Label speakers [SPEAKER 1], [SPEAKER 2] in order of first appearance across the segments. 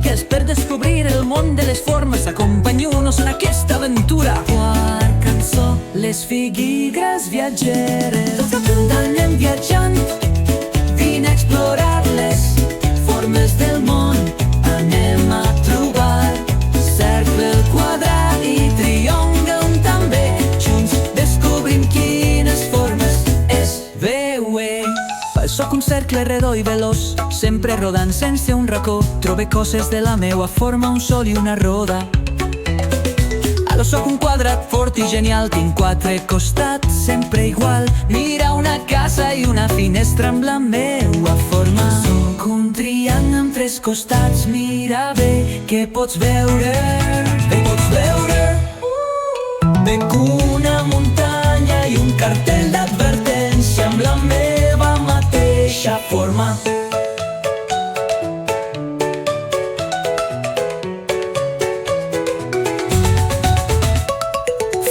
[SPEAKER 1] figues per descobrir el món de les formes. Acompanyu-nos en aquesta aventura. Quart cançó, les figues viatgeres. Anem viatjant, vine a explorar les formes del món. Anem a trobar cercle, quadrat i triòngel també. Junts descobrim quines formes es veuen. Soc un cercle redó i veloç, sempre rodant sense un racó. Trobe coses de la meua forma, un sol i una roda. Alò soc un quadrat fort i genial, tinc quatre costats, sempre igual. Mira, una casa i una finestra amb la meua forma. Soc un triangle amb tres costats, mira bé què pots veure. Bé pots veure veig una muntanya i un cartell d'advertència amb la meva mateixa forma.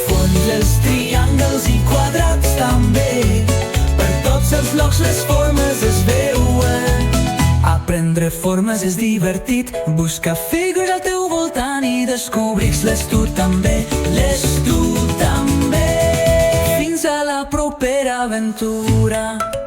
[SPEAKER 1] Fons, els triangles i quadrats també. Per tots els llocs les formes es veuen. Aprendre formes és divertit. Busca figures al teu voltant i descobrir-les tu també. Fins a la propera aventura.